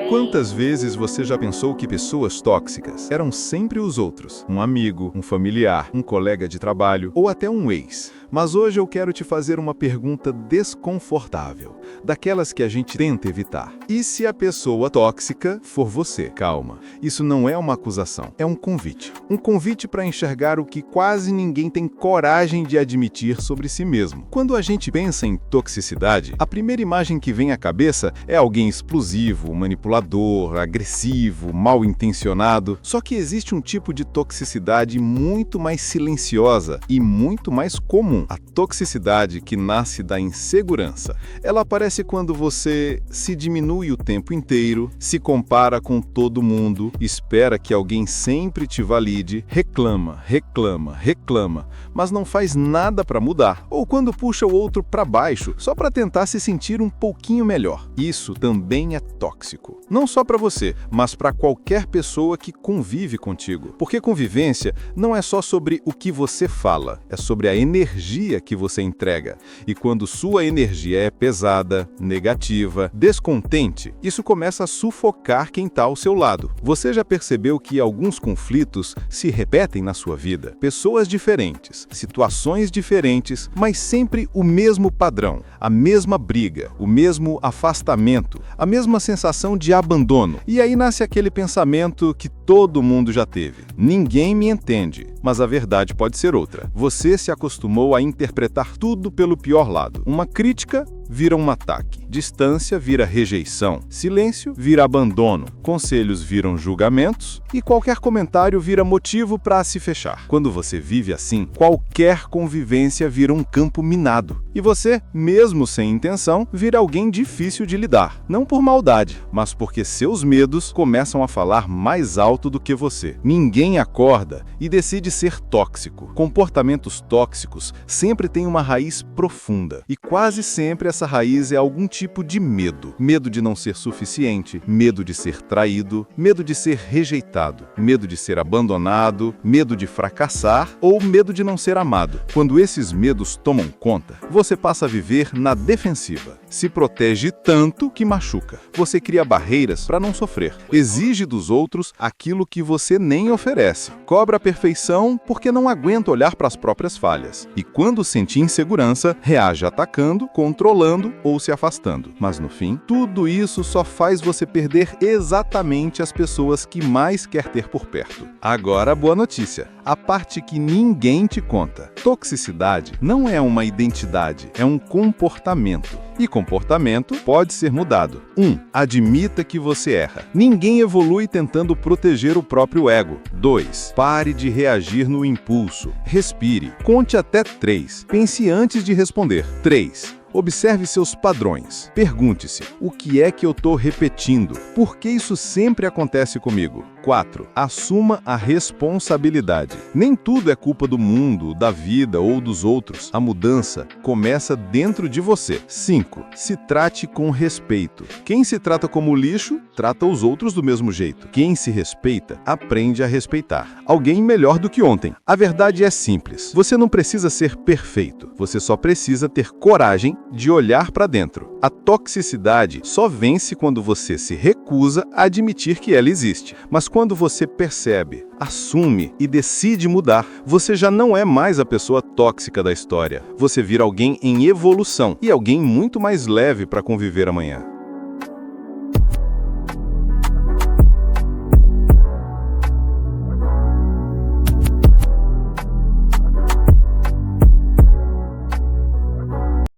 Quantas vezes você já pensou que pessoas tóxicas eram sempre os outros? Um amigo, um familiar, um colega de trabalho ou até um ex. Mas hoje eu quero te fazer uma pergunta desconfortável, daquelas que a gente tenta evitar. E se a pessoa tóxica for você? Calma, isso não é uma acusação, é um convite. Um convite para enxergar o que quase ninguém tem coragem de admitir sobre si mesmo. Quando a gente pensa em toxicidade, a primeira imagem que vem à cabeça é alguém explosivo, manipulador, agressivo, mal intencionado. Só que existe um tipo de toxicidade muito mais silenciosa e muito mais comum. A toxicidade que nasce da insegurança. Ela aparece quando você se diminui o tempo inteiro, se compara com todo mundo, espera que alguém sempre te valide, reclama, mas não faz nada para mudar. Ou quando puxa o outro para baixo, só para tentar se sentir um pouquinho melhor. Isso também é tóxico. Não só para você, mas para qualquer pessoa que convive contigo. Porque convivência não é só sobre o que você fala, é sobre a energia que você entrega. E quando sua energia é pesada, negativa, descontente, isso começa a sufocar quem está ao seu lado. Você já percebeu que alguns conflitos se repetem na sua vida? Pessoas diferentes, situações diferentes, mas sempre o mesmo padrão, a mesma briga, o mesmo afastamento, a mesma sensação de abandono. E aí nasce aquele pensamento que todo mundo já teve. Ninguém me entende, mas a verdade pode ser outra. Você se acostumou a interpretar tudo pelo pior lado. Uma crítica vira um ataque. Distância vira rejeição. Silêncio vira abandono. Conselhos viram julgamentos. E qualquer comentário vira motivo para se fechar. Quando você vive assim, qualquer convivência vira um campo minado. E você, mesmo sem intenção, vira alguém difícil de lidar. Não por maldade, mas porque seus medos começam a falar mais alto do que você. Ninguém acorda e decide ser tóxico. Comportamentos tóxicos sempre têm uma raiz profunda. E quase sempre essa raiz é algum tipo de medo. Medo de não ser suficiente, medo de ser traído, medo de ser rejeitado, medo de ser abandonado, medo de fracassar ou medo de não ser amado. Quando esses medos tomam conta, você passa a viver na defensiva. Se protege tanto que machuca. Você cria barreiras para não sofrer. Exige dos outros aquilo que você nem oferece. Cobra a perfeição porque não aguenta olhar para as próprias falhas. E quando sente insegurança, reage atacando, controlando ou se afastando. Mas no fim, tudo isso só faz você perder exatamente as pessoas que mais quer ter por perto. Agora, boa notícia. A parte que ninguém te conta. Toxicidade não é uma identidade, é um comportamento. E comportamento pode ser mudado. 1. Admita que você erra. Ninguém evolui tentando proteger o próprio ego. 2. Pare de reagir no impulso. Respire. Conte até 3. Pense antes de responder. 3. Observe seus padrões. Pergunte-se, o que é que eu estou repetindo? Por que isso sempre acontece comigo? 4. Assuma a responsabilidade. Nem tudo é culpa do mundo, da vida ou dos outros. A mudança começa dentro de você. 5. Se trate com respeito. Quem se trata como lixo, trata os outros do mesmo jeito. Quem se respeita, aprende a respeitar. Alguém melhor do que ontem. A verdade é simples. Você não precisa ser perfeito. Você só precisa ter coragem de olhar para dentro. A toxicidade só vence quando você se recusa a admitir que ela existe. Mas quando você percebe, assume e decide mudar, você já não é mais a pessoa tóxica da história. Você vira alguém em evolução e alguém muito mais leve para conviver amanhã.